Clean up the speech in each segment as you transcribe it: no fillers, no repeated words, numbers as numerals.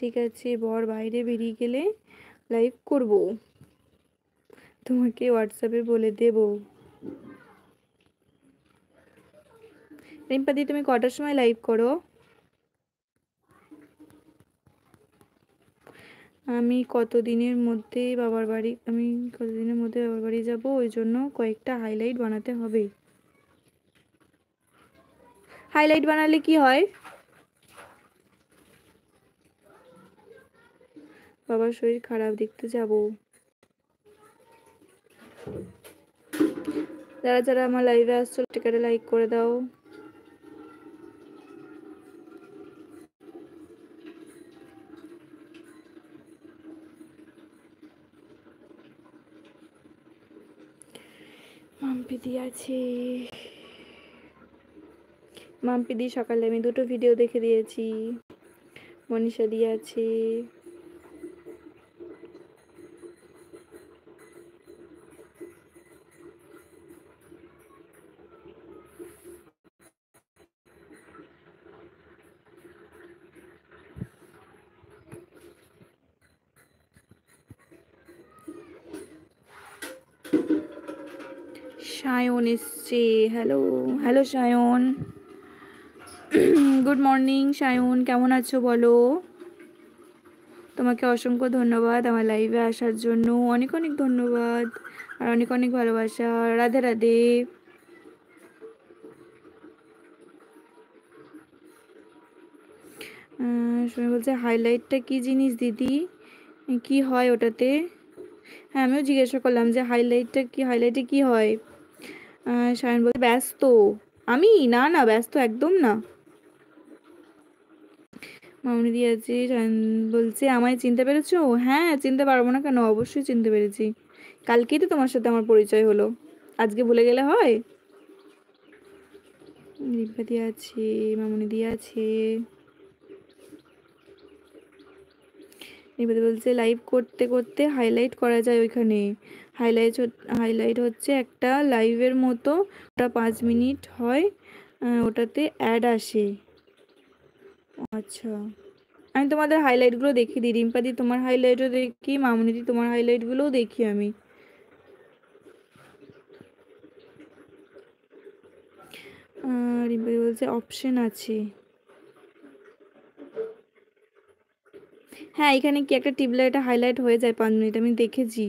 ঠিক আছে, বর বাইরে বেরিয়ে গেলে লাইভ করব, তোমাকে হোয়াটসঅ্যাপে বলে দেব। রিম্পাদি তুমি কটার সময় লাইভ করো? আমি কতদিনের মধ্যে বাবার বাড়ি যাব, ওই জন্য কয়েকটা হাইলাইট বানাতে হবে। হাইলাইট বানালে কি হয়? বাবার শরীর খারাপ, দেখতে যাব। যারা যারা আমার লাইভে আসছো টিকাটা লাইক করে দাও। মাম্পিদি আছে, মাম্পিদি সকালে আমি 2টো ভিডিও দেখে দিয়েছি। মনীষা দি আছে, সায়ন এসছে। Hello hello Sayan, good morning Sayan, কেমন আছো বলো? তোমাকে অসংখ্য ধন্যবাদ আমার লাইভে আসার জন্য, অনেক অনেক ধন্যবাদ আর অনেক অনেক ভালোবাসা। রাধে রাধে। শুনে বলছে হাইলাইটটা কি জিনিস দিদি, কি হয় ওটাতে? হ্যাঁ আমিও জিজ্ঞাসা করলাম যে হাইলাইটে কি হয়। সায়ন বলছে ব্যস্ত। আমি না না ব্যস্ত একদম না। মামনি দি আছে, সায়ন বলছে আমায় চিনতে পেরেছো? হ্যাঁ চিনতে পারবো না কেন, অবশ্যই চিনতে পেরেছি, কালকেই তো তোমার সাথে আমার পরিচয় হলো, আজকে ভুলে গেলে হয়? রিম্পা দি আছে, মামনি দি আছে। রিম্পা দি বলছে লাইভ করতে করতে হাইলাইট করা যায় ওইখানে। হাইলাইট হচ্ছে একটা লাইভের মতো, ওটা 5 মিনিট হয়, ওটাতে অ্যাড আসে। আচ্ছা আমি তোমাদের হাইলাইটগুলো দেখি দিই, রিম্পাদি তোমার হাইলাইটও দেখি, মামনিদি তোমার হাইলাইটগুলোও দেখি আমি। রিম্পাদি বলছে অপশন আছে। হ্যাঁ এখানে কি একটা টিপলে এটা হাইলাইট হয়ে যায় 5 মিনিট, আমি দেখেছি।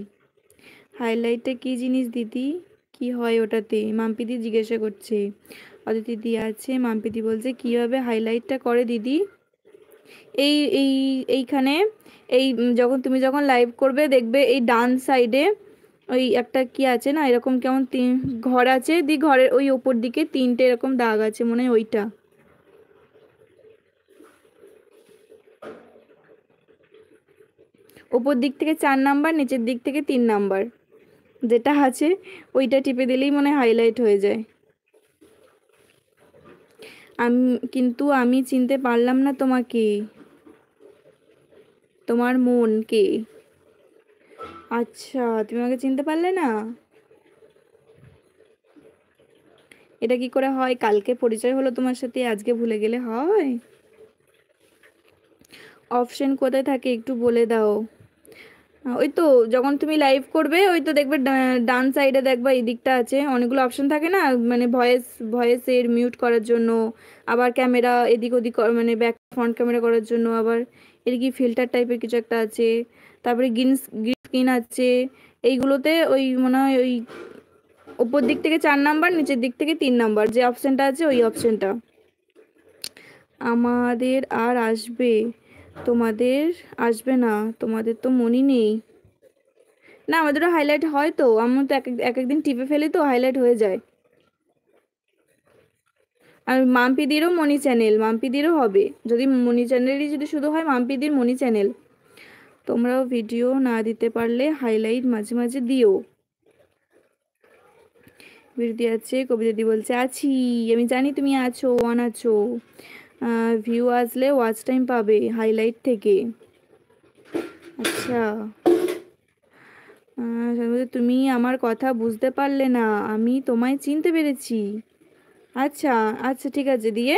হাইলাইটটা কি জিনিস দিদি, কি হয় ওটাতে? মাম্পিদি জিজ্ঞাসা করছে। অদিতি দি আছে, মাম্পিদি বলছে কিভাবে হাইলাইটটা করে দিদি? এই এই এইখানে এই তুমি যখন লাইভ করবে দেখবে এই ডান সাইডে ওই একটা কি আছে না, এরকম কেমন ঘর আছে, ঘরের ওই ওপর দিকে 3টে এরকম দাগ আছে, মনে হয় ওইটা। ওপর দিক থেকে 4 নাম্বার, নিচের দিক থেকে 3 নাম্বার যেটা আছে ওইটা টিপে দিলেই মনে হয় হাইলাইট হয়ে যায়। আমি চিনতে পারলাম না তোমাকে, তোমার মন কে? আচ্ছা তুমি আমাকে চিনতে পারলে না, এটা কি করে হয়? কালকে পরিচয় হলো তোমার সাথে, আজকে ভুলে গেলে হয়? অপশন কোথায় থাকে একটু বলে দাও। ওই তো যখন তুমি লাইভ করবে ওই তো দেখবে ডান সাইডে দেখবা এই দিকটা আছে, অনেকগুলো অপশন থাকে না, মানে ভয়েসের মিউট করার জন্য, আবার ক্যামেরা এদিক ওদিক মানে ব্যাক ফ্রন্ট ক্যামেরা করার জন্য, আবার এদিকে ফিল্টার টাইপের কিছু একটা আছে, তারপরে গ্রিন স্ক্রিন আছে। এইগুলোতে ওই মনে হয় ওই ওপর দিক থেকে 4 নাম্বার, নিচের দিক থেকে 3 নাম্বার যে অপশনটা আছে ওই অপশনটা। আমাদের আর আসবে, তোমাদের আসবে না, তোমাদের তো মনই নেই। না আমাদেরও হাইলাইট হয় তো, আমি তো এক একদিন টিপে ফেলি তো হাইলাইট হয়ে যায়। আর মাম্পিদিরও মনি চ্যানেল, মাম্পিদিরও হবে, যদি মনি চ্যানেলই যদি শুধু হয় মাম্পিদির মনি চ্যানেল। তোমরাও ভিডিও না দিতে পারলে হাইলাইট মাঝে মাঝে দিও। বিরতি আছে, কবিতাদি বলছে আছি, আমি জানি তুমি আছো, অন আছো, ভিউ আসলে ওয়াচ টাইম পাবে হাইলাইট থেকে। আচ্ছা তুমি আমার কথা বুঝতে পারলে না, আমি তোমায় চিনতে পেরেছি। আচ্ছা আচ্ছা ঠিক আছে দিয়ে